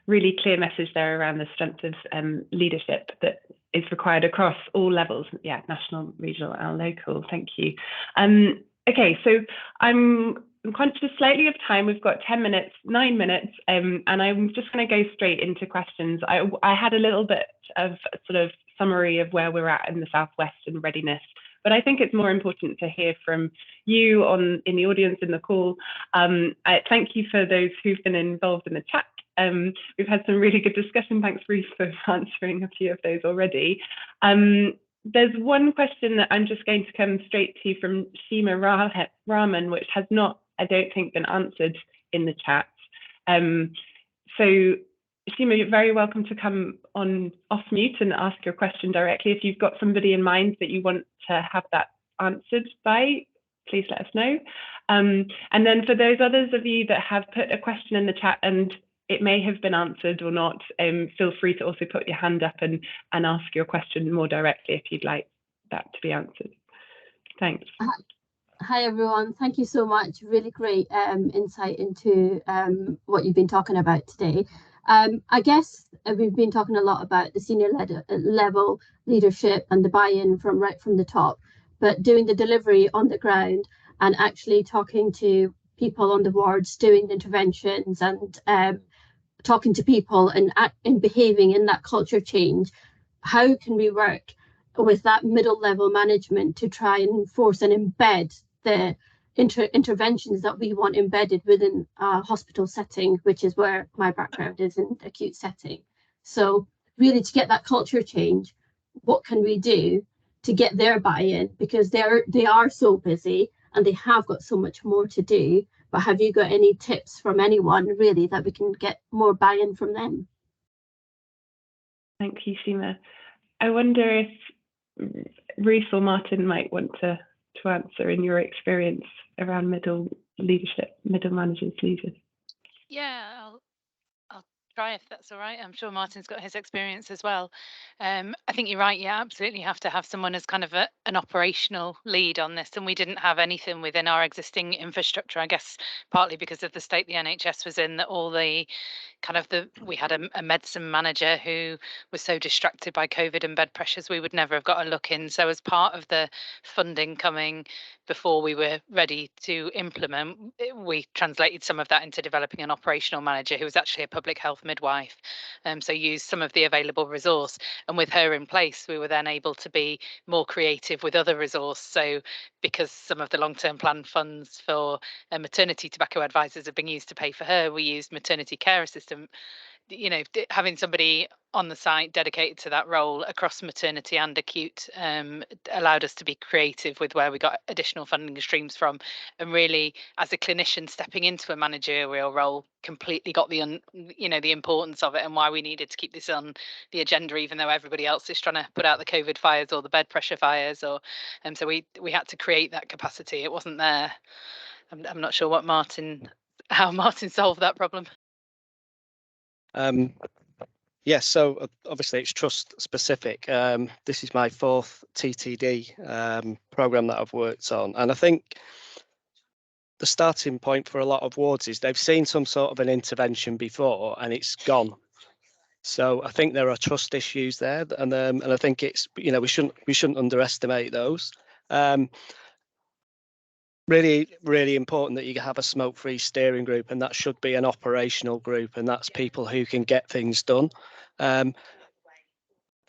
S1: really clear message there around the strength of leadership that is required across all levels, national, regional and local. Thank you. Okay, so I'm I'm conscious slightly of time. We've got 10 minutes, 9 minutes, and I'm just going to go straight into questions. I had a little bit of a sort of summary of where we're at in the South West and readiness, but I think it's more important to hear from you in the audience in the call. Thank you for those who've been involved in the chat. We've had some really good discussion. Thanks, Ruth, for answering a few of those already. There's one question that I'm just going to come straight to from Seema Rahman, which has not, I don't think, been answered in the chat. So Seema, you're very welcome to come on off mute and ask your question directly. If you've got somebody in mind that you want to have that answered by, please let us know. And then for those others of you that have put a question in the chat and it may have been answered or not, feel free to also put your hand up and ask your question more directly if you'd like that to be answered. Thanks.
S5: Hi everyone, thank you so much. Really great insight into what you've been talking about today. I guess we've been talking a lot about the senior level leadership and the buy-in from right from the top, but doing the delivery on the ground and actually talking to people on the wards, doing the interventions and talking to people and behaving in that culture change. How can we work with that middle level management to try and force and embed the interventions that we want embedded within a hospital setting, which is where my background is, in acute setting. So really, to get that culture change, what can we do to get their buy-in? Because they are so busy and they have got so much more to do. But have you got any tips from anyone really that we can get more buy-in from them?
S1: Thank you, Seema. I wonder if Ruth or Martin might want to answer in your experience around middle leadership, middle managers, leaders.
S2: Yeah, I'll try if that's all right. I'm sure Martin's got his experience as well. I think you're right. You absolutely have to have someone as kind of an operational lead on this, and we didn't have anything within our existing infrastructure, I guess partly because of the state the NHS was in, that all the we had a medicine manager who was so distracted by COVID and bed pressures we would never have got a look in. So as part of the funding coming before we were ready to implement, we translated some of that into developing an operational manager who was actually a public health midwife. So used some of the available resource, and with her in place we were then able to be more creative with other resource. So because some of the long-term plan funds for maternity tobacco advisors have been used to pay for her, we used maternity care assistant. You know, having somebody on the site dedicated to that role across maternity and acute allowed us to be creative with where we got additional funding streams from, and really as a clinician stepping into a managerial role completely got the importance of it and why we needed to keep this on the agenda, even though everybody else is trying to put out the COVID fires or the bed pressure fires, or so we had to create that capacity. It wasn't there. I'm not sure how Martin solved that problem.
S3: Yes, so obviously it's trust specific. This is my fourth TTD program that I've worked on, and I think the starting point for a lot of wards is they've seen some sort of an intervention before and it's gone. So I think there are trust issues there, and I think it's, you know, we shouldn't underestimate those. Really, really important that you have a smoke-free steering group, and that should be an operational group, and that's people who can get things done. I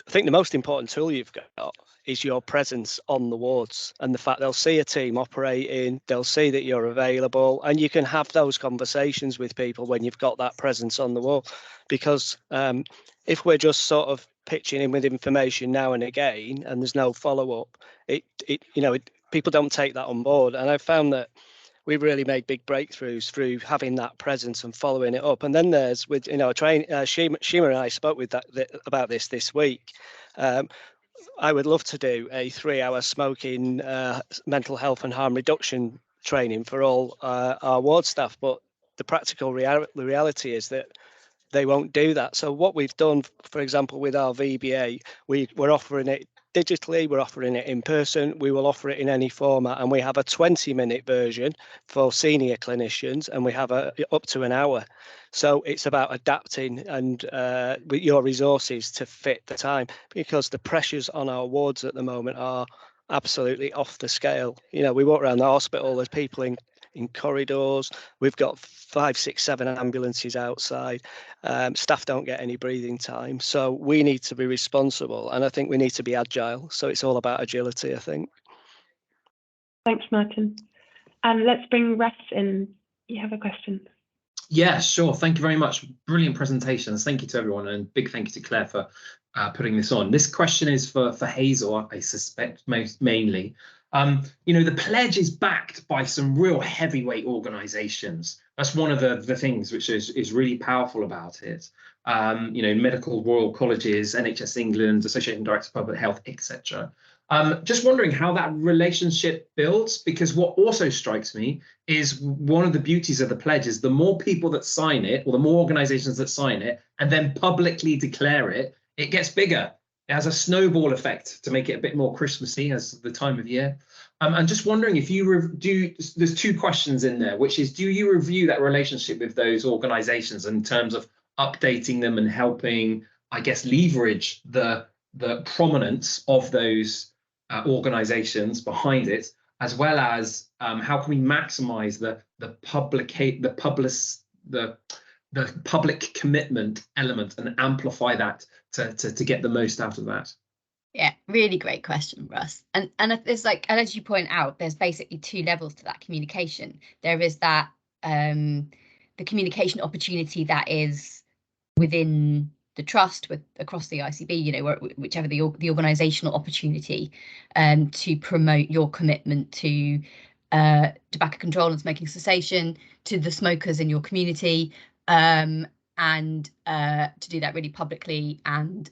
S3: think the most important tool you've got is your presence on the wards, and the fact they'll see a team operating, they'll see that you're available, and you can have those conversations with people when you've got that presence on the wall. Because if we're just sort of pitching in with information now and again, and there's no follow-up, people don't take that on board. And I've found that we've really made big breakthroughs through having that presence and following it up. And then there's Seema and I spoke about this week. I would love to do a 3-hour smoking mental health and harm reduction training for all our ward staff, but the practical reality is that they won't do that. So what we've done, for example, with our VBA, we're offering it digitally, we're offering it in person, we will offer it in any format, and we have a 20-minute version for senior clinicians, and we have up to an hour. So it's about adapting and with your resources to fit the time, because the pressures on our wards at the moment are absolutely off the scale. You know, we walk around the hospital, there's people in in corridors. We've got 5, 6, 7 ambulances outside. Staff don't get any breathing time. So we need to be responsible, and I think we need to be agile. So it's all about agility, I think.
S1: Thanks, Martin. And let's bring Russ in. You have a question.
S6: Yeah, sure. Thank you very much. Brilliant presentations. Thank you to everyone, and big thank you to Claire for putting this on. This question is for Hazel, I suspect, mainly. The pledge is backed by some real heavyweight organisations. That's one of the things which is really powerful about it. Medical Royal Colleges, NHS England, Association Director of Public Health, etc. Just wondering how that relationship builds, because what also strikes me is one of the beauties of the pledge is the more people that sign it, or the more organisations that sign it, and then publicly declare it, it gets bigger. It has a snowball effect to make it a bit more Christmassy as the time of year. I'm just wondering if you there's 2 questions in there, which is, do you review that relationship with those organisations in terms of updating them and helping, I guess, leverage the prominence of those organisations behind it, as well as how can we maximise the public commitment element and amplify that to get the most out of that?
S4: Yeah, really great question, Russ. And there's and as you point out, there's basically 2 levels to that communication. There is that the communication opportunity that is within the trust across the ICB, whichever the organisational opportunity to promote your commitment to tobacco control and smoking cessation to the smokers in your community, and to do that really publicly and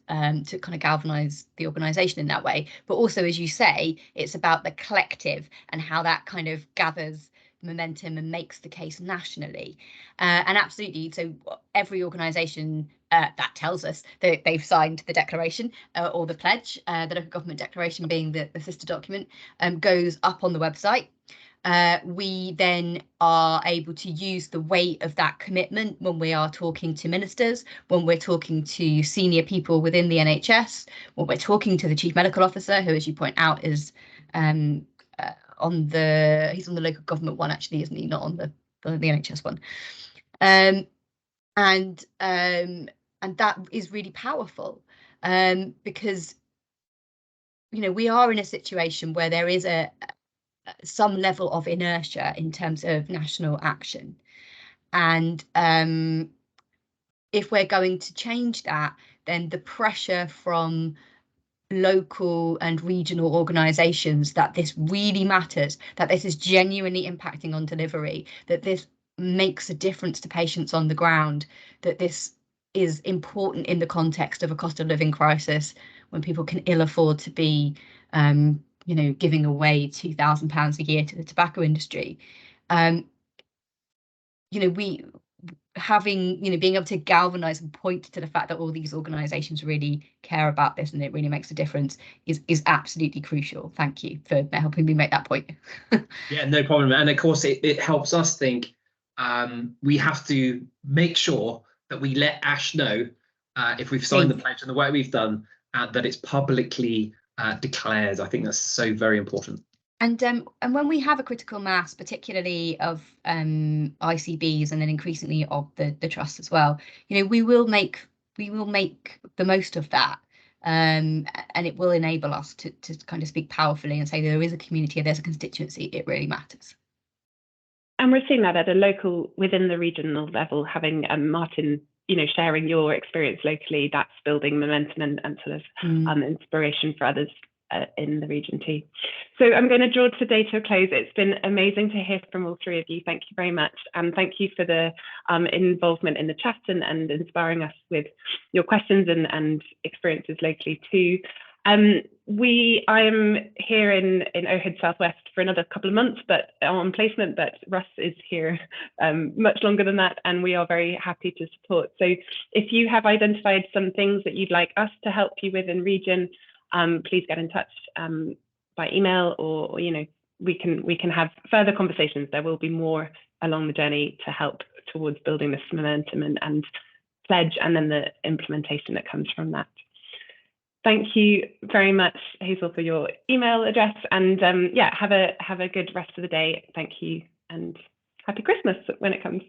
S4: to kind of galvanise the organisation in that way. But also, as you say, it's about the collective and how that kind of gathers momentum and makes the case nationally. And absolutely, so every organisation that tells us that they've signed the declaration or the pledge, the local government declaration being the sister document, goes up on the website. We then are able to use the weight of that commitment when we are talking to ministers, when we're talking to senior people within the NHS, when we're talking to the Chief Medical Officer, who, as you point out, is he's on the local government one, actually, isn't he? Not on the NHS one. And that is really powerful, because we are in a situation where there is some level of inertia in terms of national action, and if we're going to change that, then the pressure from local and regional organisations that this really matters, that this is genuinely impacting on delivery, that this makes a difference to patients on the ground, that this is important in the context of a cost of living crisis when people can ill afford to be giving away £2,000 a year to the tobacco industry. Being able to galvanise and point to the fact that all these organisations really care about this and it really makes a difference is absolutely crucial. Thank you for helping me make that point.
S6: Yeah, no problem. And of course, it helps us think we have to make sure that we let Ash know if we've signed the pledge and the work we've done, that it's publicly declared. I think that's so very important.
S4: And when we have a critical mass, particularly of ICBs and then increasingly of the trust as well, we will make the most of that, and it will enable us to kind of speak powerfully and say there is a community, there's a constituency, it really matters.
S1: And we're seeing that at a local, within the regional level, having Martin, sharing your experience locally, that's building momentum and sort of inspiration for others in the region too. So I'm going to draw today to a close. It's been amazing to hear from all 3 of you. Thank you very much. And thank you for the involvement in the chat and inspiring us with your questions and experiences locally too. I am here in OHID South West for another couple of months, but on placement, but Russ is here much longer than that, and we are very happy to support. So if you have identified some things that you'd like us to help you with in region, please get in touch by email, or we can have further conversations. There will be more along the journey to help towards building this momentum and pledge, and then the implementation that comes from that. Thank you very much, Hazel, for your email address, and have a good rest of the day. Thank you, and happy Christmas when it comes.